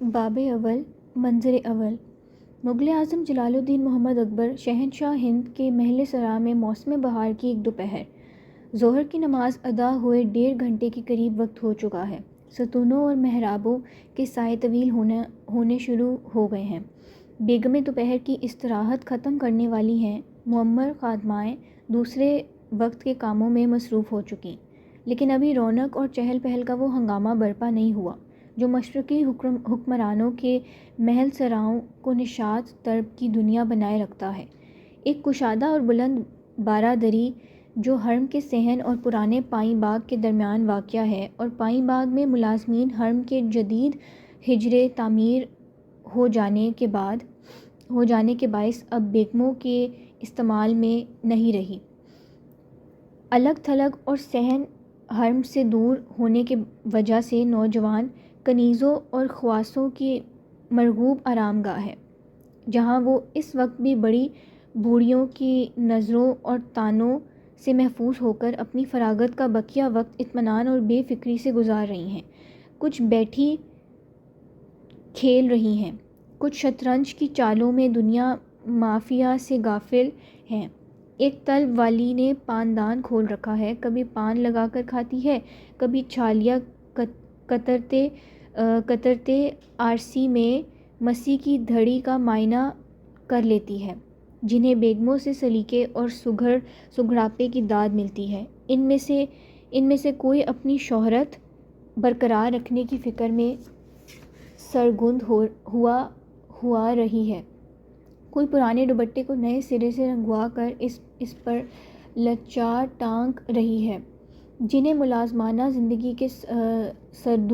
باب اول منظر اول مغل اعظم جلال الدین محمد اکبر شہنشاہ ہند کے محل سرا میں موسم بہار کی ایک دوپہر ظہر کی نماز ادا ہوئے 1.5 گھنٹے کے قریب وقت ہو چکا ہے۔ ستونوں اور محرابوں کے سائے طویل ہونے شروع ہو گئے ہیں۔ بیگمیں دوپہر کی استراحت ختم کرنے والی ہیں، معمر خادمائیں دوسرے وقت کے کاموں میں مصروف ہو چکیں، لیکن ابھی رونق اور چہل پہل کا وہ ہنگامہ برپا نہیں ہوا جو مشرقی حکمرانوں کے محل سراؤں کو نشاط طرب کی دنیا بنائے رکھتا ہے۔ ایک کشادہ اور بلند بارہ دری جو حرم کے صحن اور پرانے پائیں باغ کے درمیان واقع ہے، اور پائیں باغ میں ملازمین حرم کے جدید حجرے تعمیر ہو جانے کے باعث اب بیگموں کے استعمال میں نہیں رہی۔ الگ تھلگ اور صحن حرم سے دور ہونے کی وجہ سے نوجوان کنیزوں اور خواصوں کی مرغوب آرام گاہ ہے، جہاں وہ اس وقت بھی بڑی بوڑھیوں کی نظروں اور طعنوں سے محفوظ ہو کر اپنی فراغت کا بقیہ وقت اطمینان اور بے فکری سے گزار رہی ہیں۔ کچھ بیٹھی کھیل رہی ہیں، کچھ شطرنج کی چالوں میں دنیا مافیا سے غافل ہیں۔ ایک طلب والی نے پان دان کھول رکھا ہے، کبھی پان لگا کر کھاتی ہے، کبھی چھالیاں کترتے آرسی میں مسی کی دھڑی کا معائنہ کر لیتی ہے، جنہیں بیگموں سے سلیقے اور سگھڑاپے کی داد ملتی ہے۔ ان میں سے کوئی اپنی شہرت برقرار رکھنے کی فکر میں سرگرم ہوا رہی ہے، کوئی پرانے دوپٹے کو نئے سرے سے رنگوا کر اس پر لچار ٹانک رہی ہے، جنہیں ملازمانہ زندگی کے سرد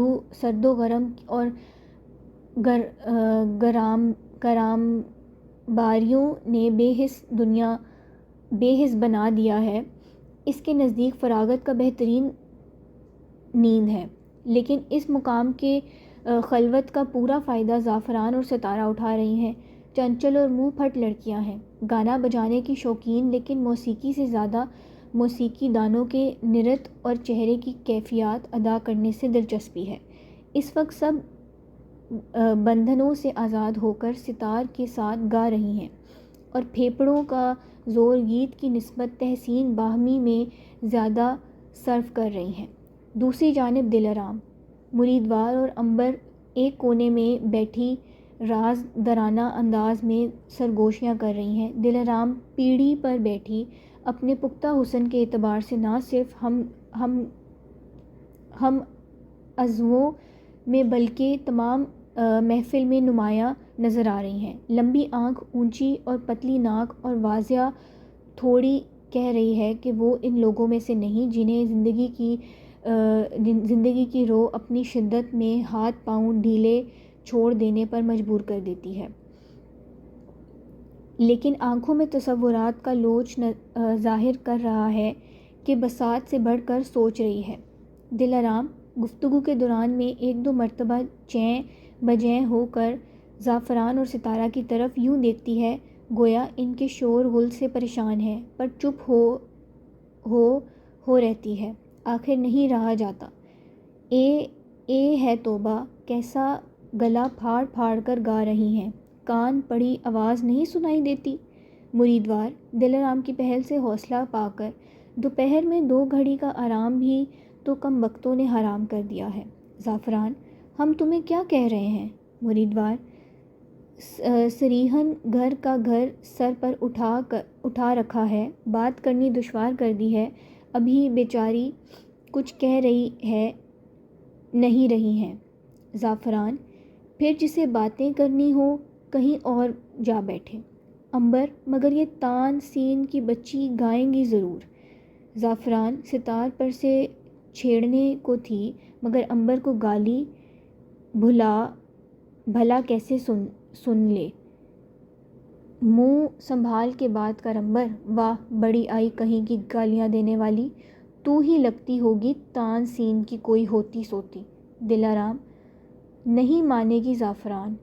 و گرم اور گرامباریوں نے بے حس بنا دیا ہے۔ اس کے نزدیک فراغت کا بہترین نیند ہے، لیکن اس مقام کے خلوت کا پورا فائدہ زعفران اور ستارہ اٹھا رہی ہیں۔ چنچل اور منہ پھٹ لڑکیاں ہیں، گانا بجانے کی شوقین، لیکن موسیقی سے زیادہ موسیقی دانوں کے نرت اور چہرے کی کیفیات ادا کرنے سے دلچسپی ہے۔ اس وقت سب بندھنوں سے آزاد ہو کر ستار کے ساتھ گا رہی ہیں، اور پھیپھڑوں کا زور گیت کی نسبت تحسین باہمی میں زیادہ صرف کر رہی ہیں۔ دوسری جانب دلارام، مریدوار اور عنبر ایک کونے میں بیٹھی راز دارانہ انداز میں سرگوشیاں کر رہی ہیں۔ دلارام پیڑھی پر بیٹھی اپنے پختہ حسن کے اعتبار سے نہ صرف ہم عضووں میں بلکہ تمام محفل میں نمایاں نظر آ رہی ہیں۔ لمبی آنکھ، اونچی اور پتلی ناک اور واضح تھوڑی کہہ رہی ہے کہ وہ ان لوگوں میں سے نہیں جنہیں زندگی کی رو اپنی شدت میں ہاتھ پاؤں ڈھیلے چھوڑ دینے پر مجبور کر دیتی ہے، لیکن آنکھوں میں تصورات کا لوچ ظاہر کر رہا ہے کہ بساط سے بڑھ کر سوچ رہی ہے۔ دلارام گفتگو کے دوران میں ایک دو مرتبہ چیں بجیں ہو کر زعفران اور ستارہ کی طرف یوں دیکھتی ہے گویا ان کے شور غل سے پریشان ہے، پر چپ ہو رہتی ہے۔ آخر نہیں رہا جاتا۔ اے ہے توبہ، کیسا گلا پھاڑ پھاڑ کر گا رہی ہیں، کان پڑی آواز نہیں سنائی دیتی؟ مریدوار دلارام کی پہل سے حوصلہ پا کر، دوپہر میں 2 گھڑی کا آرام بھی تو کم بختوں نے حرام کر دیا ہے۔ زعفران، ہم تمہیں کیا کہہ رہے ہیں؟ مریدوار صریحاً گھر کا گھر سر پر اٹھا رکھا ہے، بات کرنی دشوار کر دی ہے، ابھی بیچاری کچھ کہہ رہی ہے نہیں رہی ہیں۔ زعفران، پھر جسے باتیں کرنی ہو کہیں اور جا بیٹھے۔ عنبر، مگر یہ تان سین کی بچی گائیں گی ضرور۔ زعفران ستار پر سے چھیڑنے کو تھی، مگر عنبر کو گالی بھلا کیسے سن لے؟ منہ سنبھال کے بات کر عنبر۔ واہ، بڑی آئی کہیں کی گالیاں دینے والی، تو ہی لگتی ہوگی تان سین کی کوئی ہوتی سوتی۔ دلارام، نہیں مانے گی زعفران،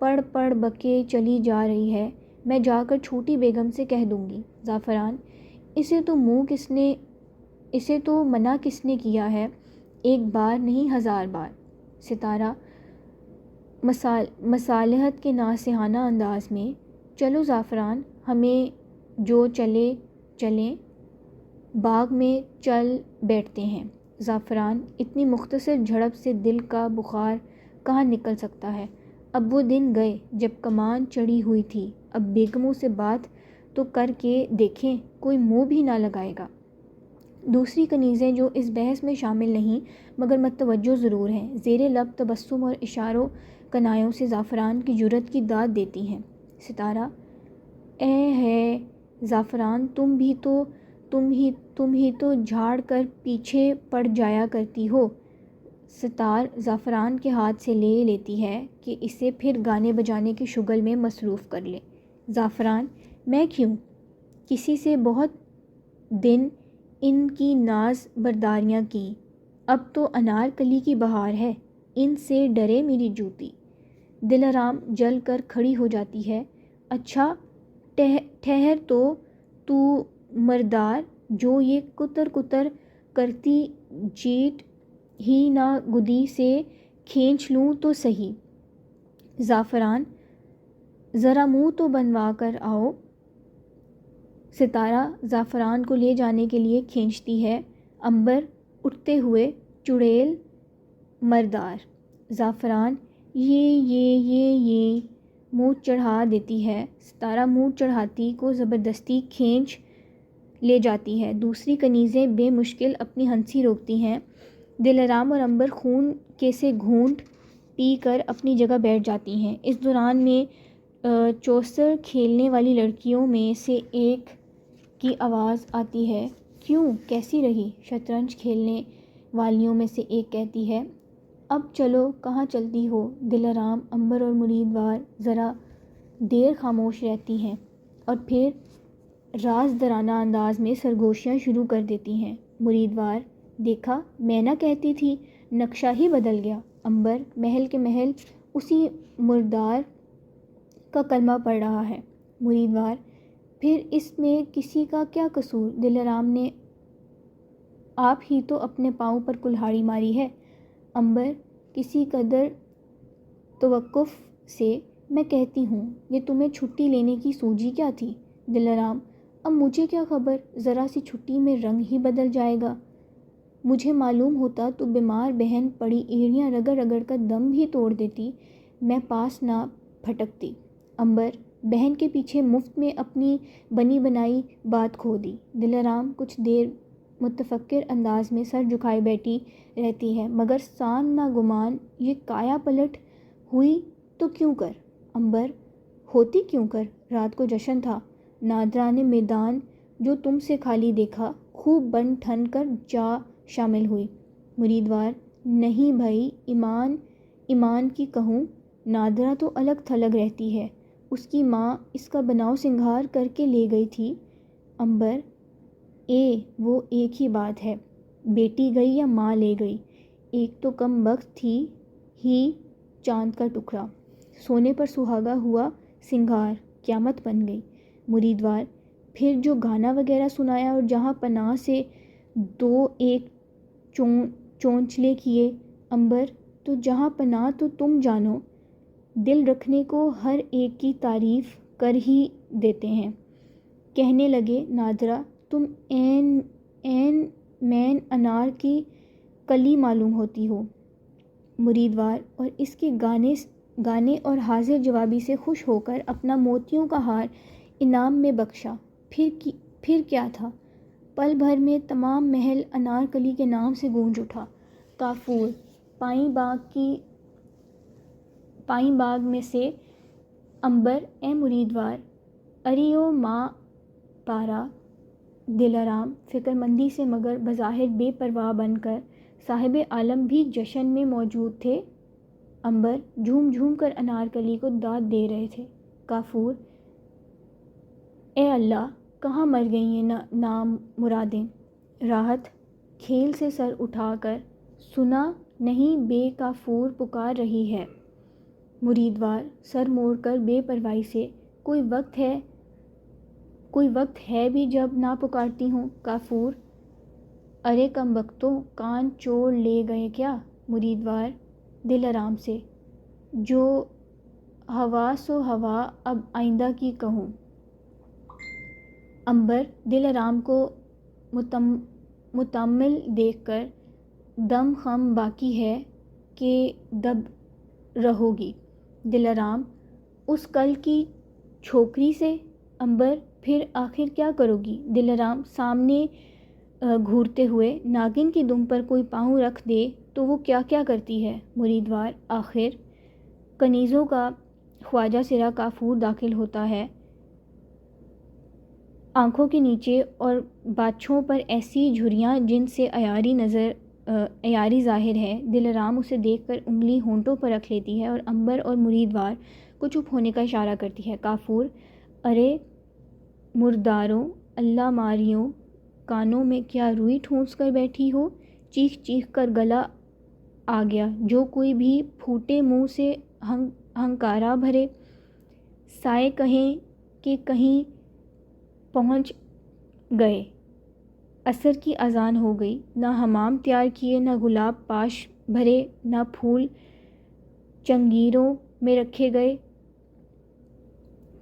پڑ بکے چلی جا رہی ہے، میں جا کر چھوٹی بیگم سے کہہ دوں گی۔ زعفران، اسے تو منع کس نے کیا ہے؟ 1 بار نہیں 1000 بار۔ ستارہ، مصالحت کے ناصحانہ انداز میں، چلو زعفران، ہمیں جو چلیں باغ میں چل بیٹھتے ہیں۔ زعفران، اتنی مختصر جھڑپ سے دل کا بخار کہاں نکل سکتا ہے؟ اب وہ دن گئے جب کمان چڑھی ہوئی تھی، اب بیگموں سے بات تو کر کے دیکھیں، کوئی منہ بھی نہ لگائے گا۔ دوسری کنیزیں جو اس بحث میں شامل نہیں مگر متوجہ ضرور ہیں، زیر لب تبسم اور اشاروں کنایوں سے زعفران کی جرأت کی داد دیتی ہیں۔ ستارہ، اے ہے زعفران، تم ہی تو جھاڑ کر پیچھے پڑ جایا کرتی ہو۔ ستار زعفران کے ہاتھ سے لے لیتی ہے کہ اسے پھر گانے بجانے کی شغل میں مصروف کر لے۔ زعفران، میں کیوں؟ کسی سے بہت دن ان کی ناز برداریاں کی، اب تو انار کلی کی بہار ہے، ان سے ڈرے میری جوتی۔ دلارام جل کر کھڑی ہو جاتی ہے۔ اچھا ٹھہر تو مردار، جو یہ کتر کتر کرتی جیٹ ہی نہ گدی سے کھینچ لوں تو سہی۔ زعفران، ذرا منہ تو بنوا کر آؤ۔ ستارہ زعفران کو لے جانے کے لیے کھینچتی ہے، عنبر اٹھتے ہوئے چڑیل مردار۔ زعفران یہ منہ چڑھا دیتی ہے۔ ستارہ منہ چڑھاتی کو زبردستی کھینچ لے جاتی ہے۔ دوسری کنیزیں بے مشکل اپنی ہنسی روکتی ہیں۔ دلارام اور عنبر خون کے سے گھونٹ پی کر اپنی جگہ بیٹھ جاتی ہیں۔ اس دوران میں چوسر کھیلنے والی لڑکیوں میں سے ایک کی آواز آتی ہے۔ کیوں، کیسی رہی؟ شطرنج کھیلنے والیوں میں سے ایک کہتی ہے۔ اب چلو، کہاں چلتی ہو؟ دلارام، عنبر اور مریدوار ذرا دیر خاموش رہتی ہیں اور پھر رازدارانہ انداز میں سرگوشیاں شروع کر دیتی ہیں۔ مریدوار، دیکھا میں نہ کہتی تھی، نقشہ ہی بدل گیا۔ عنبر محل کے محل اسی مردار کا کلمہ پڑھ رہا ہے۔ مریدوار، پھر اس میں کسی کا کیا قصور؟ دلارام نے آپ ہی تو اپنے پاؤں پر کلہاڑی ماری ہے۔ عنبر کسی قدر توقف سے، میں کہتی ہوں، یہ تمہیں چھٹی لینے کی سوجھی کیا تھی؟ دلارام، اب مجھے کیا خبر، ذرا سی چھٹی میں رنگ ہی بدل جائے گا۔ مجھے معلوم ہوتا تو بیمار بہن پڑی ایڑیاں رگڑ رگڑ کر دم بھی توڑ دیتی، میں پاس نہ پھٹکتی۔ عنبر، بہن کے پیچھے مفت میں اپنی بنی بنائی بات کھو دی۔ دلارام کچھ دیر متفکر انداز میں سر جھکائے بیٹھی رہتی ہے، مگر سان نہ گمان یہ کایا پلٹ ہوئی تو کیوں کر؟ عنبر، ہوتی کیوں کر، رات کو جشن تھا، نادرا نے میدان جو تم سے خالی دیکھا، خوب بن ٹھن کر جا شامل ہوئی۔ مریدوار، نہیں بھائی، ایمان کی کہوں، نادرا تو الگ تھلگ رہتی ہے، اس کی ماں اس کا بناؤ سنگھار کر کے لے گئی تھی۔ عنبر، وہ ایک ہی بات ہے، بیٹی گئی یا ماں لے گئی، ایک تو کم بخت تھی ہی چاند کا ٹکڑا، سونے پر سہاگا ہوا سنگھار، قیامت بن گئی۔ مریدوار، پھر جو گانا وغیرہ سنایا اور جہاں پناہ سے دو ایک چونچلے کیے۔ عنبر، تو جہاں پناہ تو تم جانو، دل رکھنے کو ہر ایک کی تعریف کر ہی دیتے ہیں۔ کہنے لگے، نادرا تم عین مین انار کی کلی معلوم ہوتی ہو۔ مریدوار، اور اس کے گانے اور حاضر جوابی سے خوش ہو کر اپنا موتیوں کا ہار انعام میں بخشا۔ پھر کیا تھا؟ پل بھر میں تمام محل انار کلی کے نام سے گونج اٹھا۔ کافور، پائیں باغ میں سے عنبر، اے مریدوار، اریو ماں پارا۔ دلارام فکر مندی سے مگر بظاہر بے پرواہ بن کر، صاحب عالم بھی جشن میں موجود تھے۔ عنبر جھوم جھوم کر انار کلی کو داد دے رہے تھے۔ کافور، اے اللہ، کہاں مر گئیں یہ نام مرادیں؟ راحت کھیل سے سر اٹھا کر، سنا نہیں بے کافور پکار رہی ہے۔ مریدوار سر موڑ کر بے پرواہی سے، کوئی وقت ہے بھی جب نہ پکارتی ہوں۔ کافور، ارے کم بختوں، کان چوڑ لے گئے کیا؟ مریدوار دلارام سے، جو حواس و ہوا اب آئندہ کی کہوں۔ عنبر دل آرام کو متمل دیکھ کر، دم خم باقی ہے کہ دب رہو گی دل آرام اس کل کی چھوکری سے؟ عنبر پھر آخر کیا کرو گی دل آرام سامنے گھورتے ہوئے، ناگن کی دم پر کوئی پاؤں رکھ دے تو وہ کیا کیا کرتی ہے مریدوار؟ آخر کنیزوں کا خواجہ سرا کافور داخل ہوتا ہے، آنکھوں کے نیچے اور باچھوں پر ایسی جھریاں جن سے عیاری ظاہر ہے۔ دل آرام اسے دیکھ کر انگلی ہونٹوں پر رکھ لیتی ہے اور عنبر اور مریدوار کو چپ ہونے کا اشارہ کرتی ہے۔ کافور: ارے مرداروں، اللہ ماریوں، کانوں میں کیا روئی ٹھونس کر بیٹھی ہو؟ چیخ چیخ کر گلا آ گیا، جو کوئی بھی پھوٹے منہ سے ہنکارا بھرے، سائے کہیں کہ کہیں پہنچ گئے۔ عصر کی اذان ہو گئی، نہ حمام تیار کیے، نہ گلاب پاش بھرے، نہ پھول چنگیروں میں رکھے گئے۔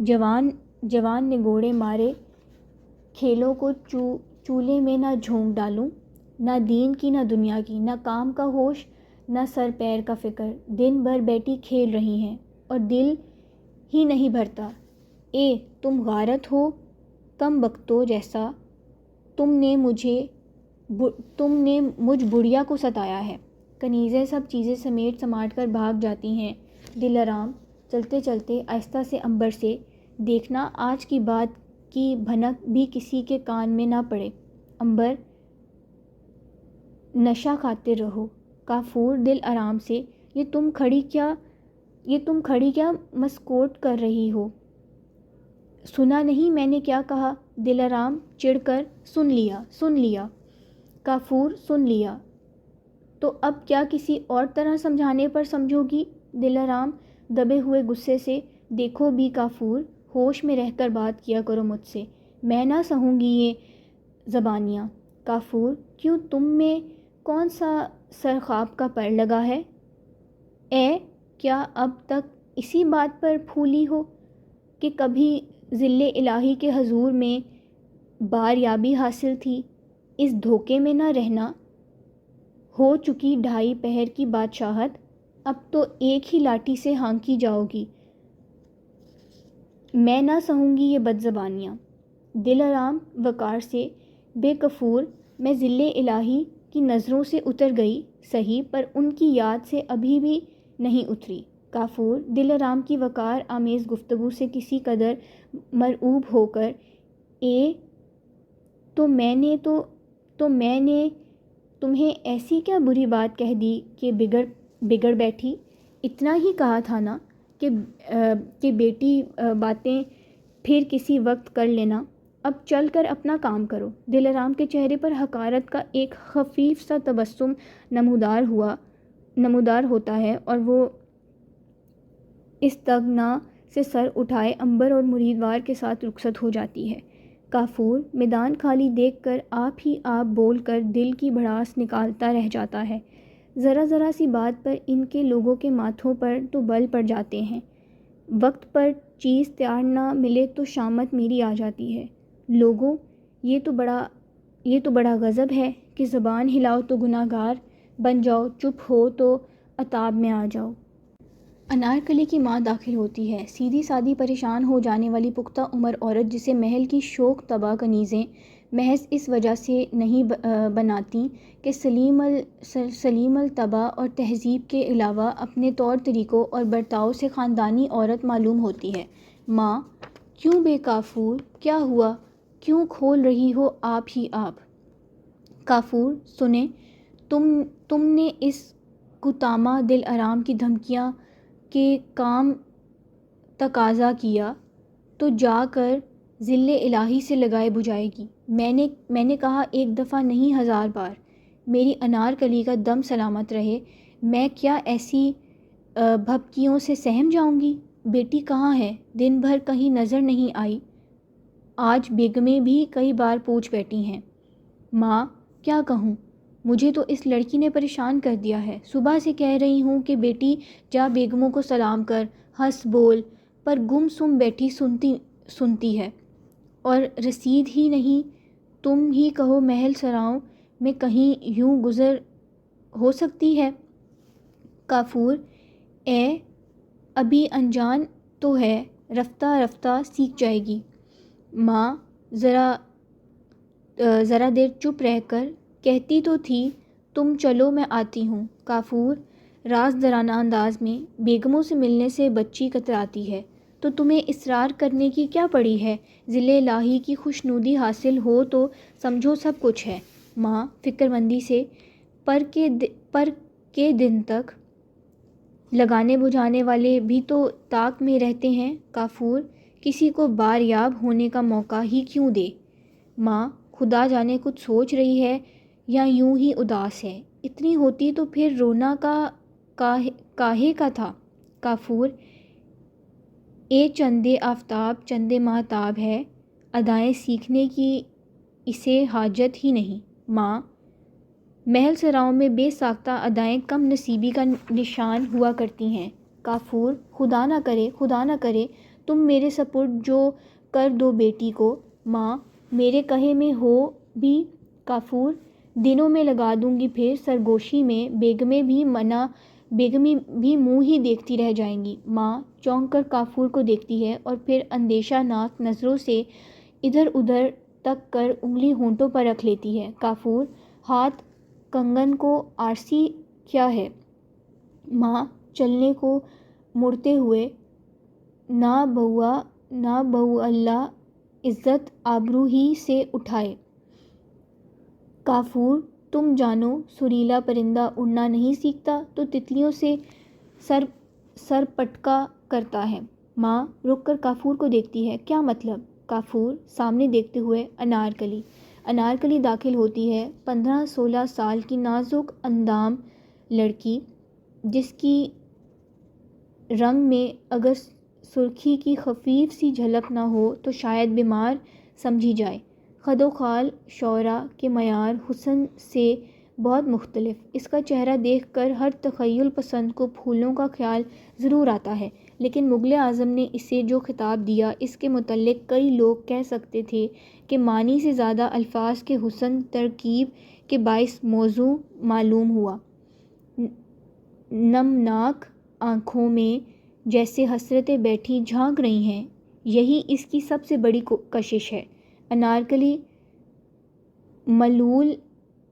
جوان نے گوڑے مارے، کھیلوں کو چولے میں نہ جھونک ڈالوں، نہ دین کی نہ دنیا کی، نہ کام کا ہوش نہ سر پیر کا فکر، دن بھر بیٹی کھیل رہی ہیں اور دل ہی نہیں بھرتا۔ اے تم غارت ہو کم بختوں جیسا، تم نے مجھ بڑھیا کو ستایا ہے۔ کنیزیں سب چیزیں سمیٹ سماٹ کر بھاگ جاتی ہیں۔ دل آرام چلتے چلتے آہستہ سے عنبر سے، دیکھنا آج کی بات کی بھنک بھی کسی کے کان میں نہ پڑے۔ عنبر: نشہ کھاتے رہو۔ کافور دل آرام سے: یہ تم کھڑی کیا مسکوٹ کر رہی ہو؟ سنا نہیں میں نے کیا کہا؟ دل آرام چڑ کر: سن لیا۔ کافور: سن لیا تو اب کیا کسی اور طرح سمجھانے پر سمجھو گی؟ دل آرام دبے ہوئے غصے سے: دیکھو بھی کافور، ہوش میں رہ کر بات کیا کرو مجھ سے، میں نہ سہوں گی یہ زبانیاں۔ کافور: کیوں تم میں کون سا سرخاب کا پر لگا ہے؟ کیا اب تک اسی بات پر پھولی ہو کہ کبھی ذل الہی کے حضور میں باریابی حاصل تھی؟ اس دھوکے میں نہ رہنا، ہو چکی 2.5 پہر کی بادشاہت، اب تو ایک ہی لاٹھی سے ہانکی جاؤ گی۔ میں نہ سہوں گی یہ بد زبانیاں۔ دل آرام وقار سے: بے کفور، میں ذل الہی کی نظروں سے اتر گئی سہی، پر ان کی یاد سے ابھی بھی نہیں اتری۔ کافور دل آرام کی وقار آمیز گفتگو سے کسی قدر مرعوب ہو کر: تو میں نے تمہیں ایسی کیا بری بات کہہ دی کہ بگڑ بیٹھی؟ اتنا ہی کہا تھا نا کہ بیٹی باتیں پھر کسی وقت کر لینا، اب چل کر اپنا کام کرو۔ دل آرام کے چہرے پر حقارت کا ایک خفیف سا تبسم نمودار ہوتا ہے اور وہ استغنا سے سر اٹھائے عنبر اور مریدوار کے ساتھ رخصت ہو جاتی ہے۔ کافور میدان خالی دیکھ کر آپ ہی آپ بول کر دل کی بھڑاس نکالتا رہ جاتا ہے۔ ذرا سی بات پر ان کے لوگوں کے ماتھوں پر تو بل پڑ جاتے ہیں، وقت پر چیز تیار نہ ملے تو شامت میری آ جاتی ہے۔ لوگوں، یہ تو بڑا غضب ہے کہ زبان ہلاؤ تو گناہ گار بن جاؤ، چپ ہو تو عتاب میں آ جاؤ۔ انارکلی کی ماں داخل ہوتی ہے، سیدھی سادی پریشان ہو جانے والی پختہ عمر عورت جسے محل کی شوق طبع کنیزیں محض اس وجہ سے نہیں بناتیں کہ سلیم الطبع اور تہذیب کے علاوہ اپنے طور طریقوں اور برتاؤ سے خاندانی عورت معلوم ہوتی ہے۔ ماں: کیوں بے کافور، کیا ہوا؟ کیوں کھول رہی ہو آپ ہی آپ؟ کافور: سنیں، تم نے اس کتامہ دل آرام کی دھمکیاں کے کام تقاضا کیا تو جا کر ذل الہی سے لگائے بجھائے گی۔ میں نے کہا 1 دفعہ نہیں 1000 بار، میری انارکلی کا دم سلامت رہے، میں کیا ایسی بھبکیوں سے سہم جاؤں گی؟ بیٹی کہاں ہے؟ دن بھر کہیں نظر نہیں آئی، آج بیگمیں بھی کئی بار پوچھ بیٹھی ہیں۔ ماں: کیا کہوں؟ مجھے تو اس لڑکی نے پریشان کر دیا ہے. صبح سے کہہ رہی ہوں کہ بیٹی جا بیگموں کو سلام کر، ہنس بول، پر گم سم بیٹھی سنتی ہے. اور رسید ہی نہیں، تم ہی کہو محل سراؤں میں کہیں یوں گزر ہو سکتی ہے؟ کافور: ابھی انجان تو ہے، رفتہ رفتہ سیکھ جائے گی. ماں ذرا دیر چپ رہ کر کہتی تو تھی تم چلو میں آتی ہوں. کافور رازدارانہ انداز میں: بیگموں سے ملنے سے بچی کتراتی ہے تو تمہیں اصرار کرنے کی کیا پڑی ہے؟ ذل الہی کی خوشنودی حاصل ہو تو سمجھو سب کچھ ہے. ماں فکر مندی سے: پر کے دن تک لگانے بجھانے والے بھی تو طاق میں رہتے ہیں. کافور: کسی کو باریاب ہونے کا موقع ہی کیوں دے؟ ماں خدا جانے کچھ سوچ رہی ہے یا یوں ہی اداس ہے. اتنی ہوتی تو پھر رونا کاہے کا تھا؟ کافور: چندے آفتاب چندے ماہتاب ہے، ادائیں سیکھنے کی اسے حاجت ہی نہیں. ماں محل سراؤں میں بے ساختہ ادائیں کم نصیبی کا نشان ہوا کرتی ہیں. کافور: خدا نہ کرے تم میرے سپرد جو کر دو بیٹی کو. ماں میرے کہے میں ہو بھی. کافور: دنوں میں لگا دوں گی پھر سرگوشی میں، بیگمیں بھی منہ ہی دیکھتی رہ جائیں گی. ماں چونک کر کافور کو دیکھتی ہے اور پھر اندیشہ ناک نظروں سے ادھر ادھر تک کر انگلی ہونٹوں پر رکھ لیتی ہے. کافور: ہاتھ کنگن کو آرسی کیا ہے؟ ماں چلنے کو مڑتے ہوئے: نہ بہو اللہ عزت آبرو ہی سے اٹھائے. کافور: تم جانو سریلا پرندہ اڑنا نہیں سیکھتا تو تتلیوں سے سر پٹکا کرتا ہے. ماں رک کر کافور کو دیکھتی ہے: کیا مطلب؟ کافور سامنے دیکھتے ہوئے: انارکلی داخل ہوتی ہے. 15-16 سال کی نازک اندام لڑکی، جس کی رنگ میں اگر سرخی کی خفیف سی جھلک نہ ہو تو شاید بیمار سمجھی جائے. خد و خال شعراء کے معیار حسن سے بہت مختلف. اس کا چہرہ دیکھ کر ہر تخیل پسند کو پھولوں کا خیال ضرور آتا ہے، لیکن مغل اعظم نے اسے جو خطاب دیا اس کے متعلق کئی لوگ کہہ سکتے تھے کہ معنی سے زیادہ الفاظ کے حسن ترکیب کے باعث موزوں معلوم ہوا. نمناک آنکھوں میں جیسے حسرتیں بیٹھی جھانک رہی ہیں، یہی اس کی سب سے بڑی کشش ہے. انارکلی ملول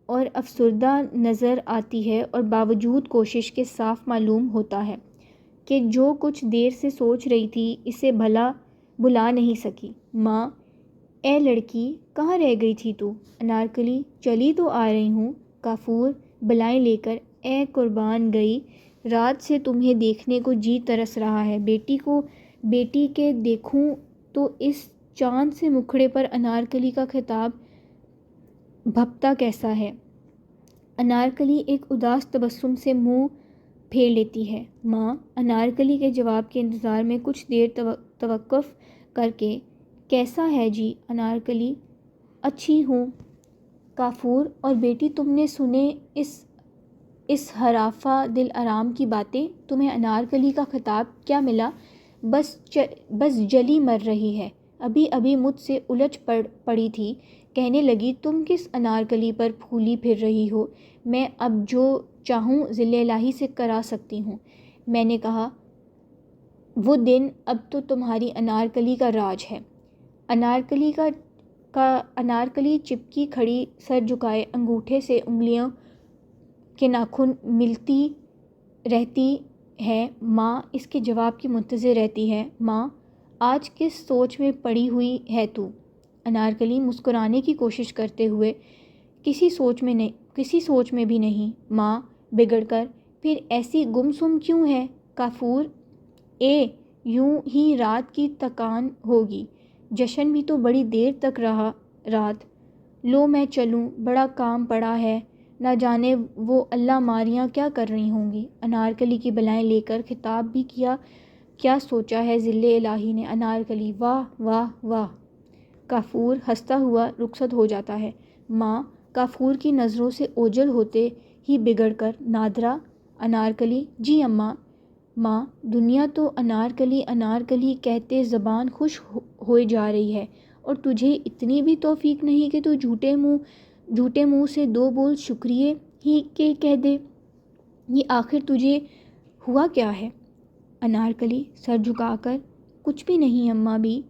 اور افسردہ نظر آتی ہے اور باوجود کوشش کے صاف معلوم ہوتا ہے کہ جو کچھ دیر سے سوچ رہی تھی اسے بھلا نہیں سکی. ماں: لڑکی کہاں رہ گئی تھی تو؟ انارکلی: چلی تو آ رہی ہوں. کافور بلائیں لے کر: قربان گئی، رات سے تمہیں دیکھنے کو جی ترس رہا ہے. بیٹی کے دیکھوں تو اس چاند سے مکھڑے پر انارکلی کا خطاب بھپتا کیسا ہے. انارکلی ایک اداس تبسم سے منہ پھیر لیتی ہے. ماں انارکلی کے جواب کے انتظار میں کچھ دیر توقف کر کے: کیسا ہے جی انارکلی؟ اچھی ہوں. کافور: اور بیٹی تم نے سنے اس ہرافہ دل آرام کی باتیں؟ تمہیں انارکلی کا خطاب کیا ملا؟ بس جلی مر رہی ہے. ابھی مجھ سے الجھ پڑی تھی. کہنے لگی تم کس انارکلی پر پھولی پھر رہی ہو؟ میں اب جو چاہوں ذل الہی سے کرا سکتی ہوں. میں نے کہا: وہ دن اب تو تمہاری انارکلی کا راج ہے. انارکلی چپکی کھڑی، سر جھکائے، انگوٹھے سے انگلیوں کے ناخن ملتی رہتی ہے. ماں اس کے جواب کی منتظر رہتی ہے. ماں: آج کس سوچ میں پڑی ہوئی ہے تو؟ انارکلی مسکرانے کی کوشش کرتے ہوئے: کسی سوچ میں بھی نہیں. ماں بگڑ کر: پھر ایسی گم سم کیوں ہے؟ کافور: یوں ہی رات کی تکان ہوگی. جشن بھی تو بڑی دیر تک رہا. رات لو میں چلوں، بڑا کام پڑا ہے. نہ جانے وہ اللہ ماریاں کیا کر رہی ہوں گی. انارکلی کی بلائیں لے کر خطاب بھی کیا سوچا ہے ذل الہی نے. انارکلی: واہ واہ واہ. کافور ہنستا ہوا رخصت ہو جاتا ہے. ماں کافور کی نظروں سے اوجھل ہوتے ہی بگڑ کر نادرا انارکلی جی اماں، ماں دنیا تو انارکلی انارکلی کہتے زبان خوش ہوئے جا رہی ہے، اور تجھے اتنی بھی توفیق نہیں کہ تو جھوٹے منہ سے دو بول شکریہ ہی کے کہہ دے۔ یہ آخر تجھے ہوا کیا ہے؟ انارکلی سر جھکا کر، کچھ بھی نہیں اماں بھی،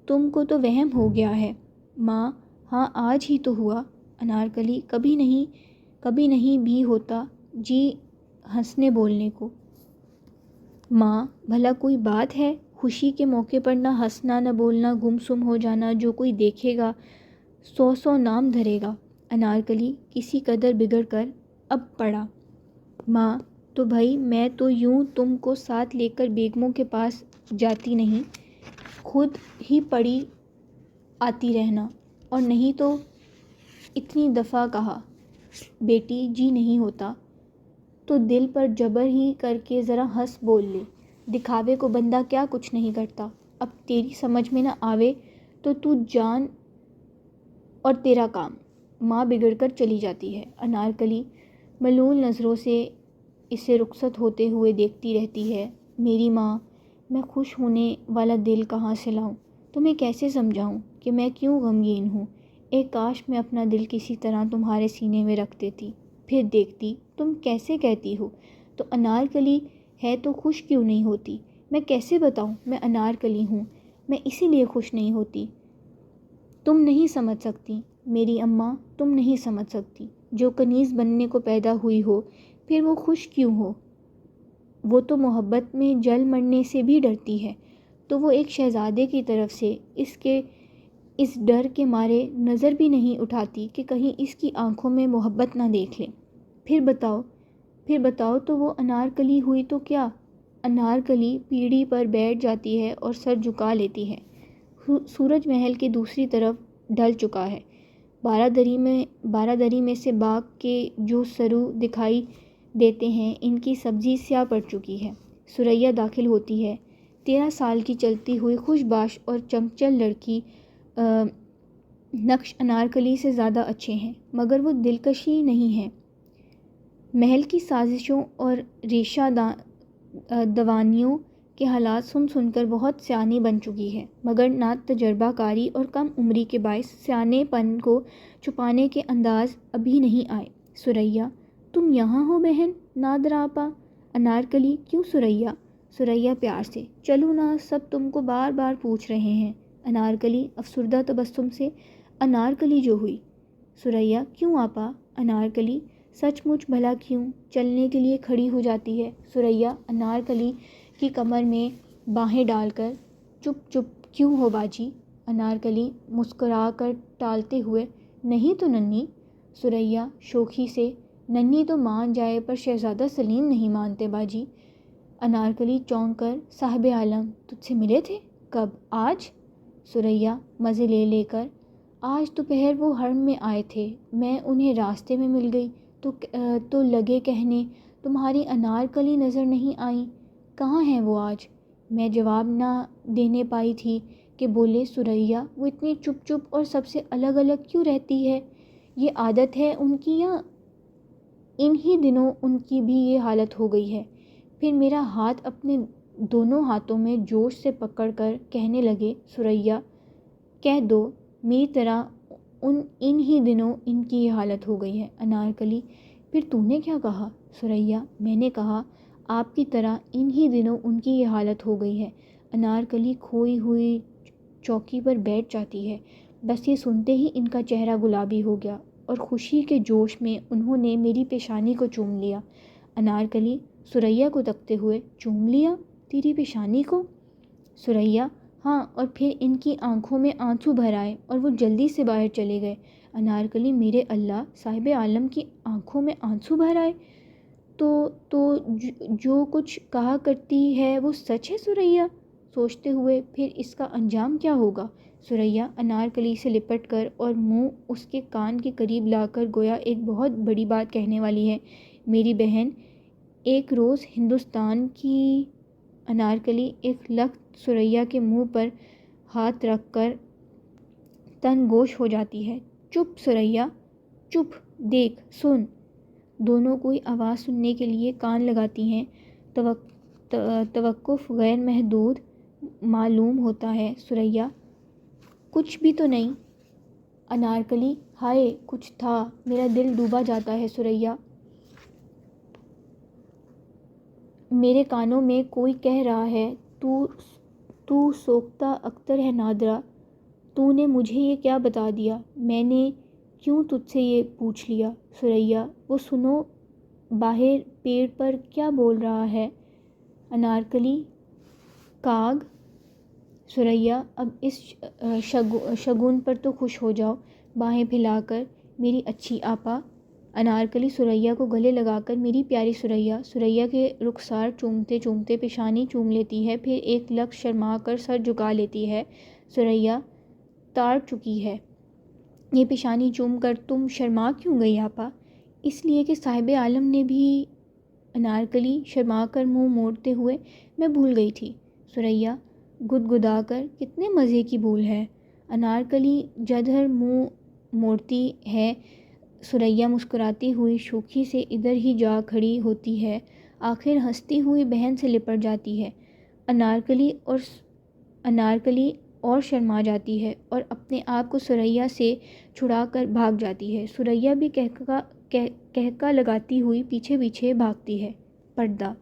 تم کو تو وہم ہو گیا ہے۔ ماں ہاں آج ہی تو ہوا۔ انارکلی کبھی نہیں بھی ہوتا جی ہنسنے بولنے کو۔ ماں بھلا کوئی بات ہے؟ خوشی کے موقع پر نہ ہنسنا نہ بولنا، گم سم ہو جانا، جو کوئی دیکھے گا 100 نام دھرے گا۔ انارکلی کسی قدر بگڑ کر اب پڑا۔ ماں تو بھائی میں تو یوں تم کو ساتھ لے کر بیگموں کے پاس جاتی نہیں، خود ہی پڑی آتی رہنا، اور نہیں تو اتنی دفعہ کہا بیٹی جی نہیں ہوتا تو دل پر جبر ہی کر کے ذرا ہنس بول لے، دکھاوے کو بندہ کیا کچھ نہیں کرتا، اب تیری سمجھ میں نہ آوے تو جان اور تیرا کام۔ ماں بگڑ کر چلی جاتی ہے۔ انارکلی ملول نظروں سے اسے رخصت ہوتے ہوئے دیکھتی رہتی ہے۔ میری ماں، میں خوش ہونے والا دل کہاں سے لاؤں؟ تمہیں کیسے سمجھاؤں کہ میں کیوں غمگین ہوں؟ ایک کاش میں اپنا دل کسی طرح تمہارے سینے میں رکھ دیتی، پھر دیکھتی تم کیسے کہتی ہو تو انارکلی ہے تو خوش کیوں نہیں ہوتی؟ میں کیسے بتاؤں میں انارکلی ہوں، میں اسی لیے خوش نہیں ہوتی۔ تم نہیں سمجھ سکتی میری اماں، تم نہیں سمجھ سکتی۔ جو کنیز بننے کو پیدا ہوئی ہو پھر وہ خوش کیوں ہو؟ وہ تو محبت میں جل مرنے سے بھی ڈرتی ہے، تو وہ ایک شہزادے کی طرف سے اس ڈر کے مارے نظر بھی نہیں اٹھاتی کہ کہیں اس کی آنکھوں میں محبت نہ دیکھ لیں۔ پھر بتاؤ تو وہ انارکلی ہوئی تو کیا؟ انارکلی پیڑھی پر بیٹھ جاتی ہے اور سر جھکا لیتی ہے۔ سورج محل کے دوسری طرف ڈھل چکا ہے۔ بارہ دری میں سے باغ کے جو سرو دکھائی دیتے ہیں ان کی سبزی سیاہ پڑ چکی ہے۔ ثریا داخل ہوتی ہے۔ 13 سال کی چلتی ہوئی خوش باش اور چنچل لڑکی نقش انارکلی سے زیادہ اچھے ہیں، مگر وہ دلکشی نہیں ہے۔ محل کی سازشوں اور ریشہ دوانیوں کے حالات سن کر بہت سیانی بن چکی ہے، مگر نہ تجربہ کاری اور کم عمری کے باعث سیانے پن کو چھپانے کے انداز ابھی نہیں آئے۔ ثریا تم یہاں ہو بہن نادرا آپا؟ انارکلی کیوں ثریا پیار سے، چلو نا، سب تم کو بار بار پوچھ رہے ہیں۔ انارکلی افسردہ تبسم سے، انارکلی جو ہوئی۔ ثریا کیوں آپا؟ انارکلی سچ مچ بھلا کیوں؟ چلنے کے لیے کھڑی ہو جاتی ہے ثریا انارکلی کی کمر میں باہیں ڈال کر۔ چپ کیوں ہو باجی؟ انارکلی مسکرا کر ٹالتے ہوئے، نہیں تو ننھی۔ ثریا شوخی سے، ننھی تو مان جائے پر شہزادہ سلیم نہیں مانتے باجی۔ انارکلی چونک کر، صاحب عالم تجھ سے ملے تھے؟ کب؟ آج؟ ثریا مزے لے کر، آج دوپہر وہ حرم میں آئے تھے، میں انہیں راستے میں مل گئی تو لگے کہنے تمہاری انارکلی نظر نہیں آئیں، کہاں ہیں وہ آج؟ میں جواب نہ دینے پائی تھی کہ بولے ثریا وہ اتنی چپ اور سب سے الگ کیوں رہتی ہے؟ یہ عادت ہے ان کی یا ان ہی دنوں ان کی بھی یہ حالت ہو گئی ہے؟ پھر میرا ہاتھ اپنے دونوں ہاتھوں میں جوش سے پکڑ کر کہنے لگے، ثریا کہہ دو میری طرح ان ہی دنوں ان کی یہ حالت ہو گئی ہے۔ انارکلی پھر تو نے کیا کہا؟ ثریا میں نے کہا آپ کی طرح ان ہی دنوں ان کی یہ حالت ہو گئی ہے۔ انارکلی کھوئی ہوئی چوکی پر بیٹھ جاتی ہے۔ بس یہ سنتے ہی ان کا چہرہ گلابی ہو گیا اور خوشی کے جوش میں انہوں نے میری پیشانی کو چوم لیا۔ انارکلی ثریا کو تکتے ہوئے، چوم لیا تیری پیشانی کو؟ ثریا ہاں، اور پھر ان کی آنکھوں میں آنسو بھر آئے اور وہ جلدی سے باہر چلے گئے۔ انارکلی میرے اللہ، صاحب عالم کی آنکھوں میں آنسو بھر آئے تو جو کچھ کہا کرتی ہے وہ سچ ہے ثریا؟ سوچتے ہوئے، پھر اس کا انجام کیا ہوگا؟ ثریا انارکلی سے لپٹ کر اور منہ اس کے کان کے قریب لا کر گویا ایک بہت بڑی بات کہنے والی ہے، میری بہن ایک روز ہندوستان کی۔ انارکلی ایک لخت ثریا کے منہ پر ہاتھ رکھ کر تن گوش ہو جاتی ہے۔ چپ ثریا چپ، دیکھ سن. دونوں کوئی آواز سننے کے لیے کان لگاتی ہیں. توقف غیر محدود معلوم ہوتا ہے. ثریا: کچھ بھی تو نہیں. انارکلی: ہائے کچھ تھا، میرا دل ڈوبا جاتا ہے. ثریا: میرے کانوں میں کوئی کہہ رہا ہے تو سوختہ اختر ہے نادرا. تو نے مجھے یہ کیا بتا دیا؟ میں نے کیوں تجھ سے یہ پوچھ لیا؟ ثریا: وہ سنو باہر پیڑ پر کیا بول رہا ہے. انارکلی: کاگ. ثریا: اب اس شگون پر تو خوش ہو جاؤ باہیں پھیلا کر میری اچھی آپا. انارکلی ثریا کو گلے لگا کر: میری پیاری ثریا. ثریا کے رخسار چومتے چومتے پیشانی چوم لیتی ہے، پھر ایک لک شرما کر سر جھکا لیتی ہے. ثریا: تاڑ چکی ہے یہ پیشانی چوم کر، تم شرما کیوں گئی آپا؟ اس لیے کہ صاحب عالم نے بھی. انارکلی شرما کر منہ موڑتے ہوئے: میں بھول گئی تھی. ثریا گدگدا کر: کتنے مزے کی بھول ہے. انارکلی جدھر منہ موڑتی ہے ثریا مسکراتی ہوئی شوخی سے ادھر ہی جا کھڑی ہوتی ہے، آخر ہنستی ہوئی بہن سے لپٹ جاتی ہے. انارکلی اور شرما جاتی ہے اور اپنے آپ کو ثریا سے چھڑا کر بھاگ جاتی ہے. ثریا بھی کہکا لگاتی ہوئی پیچھے پیچھے بھاگتی ہے. پردہ.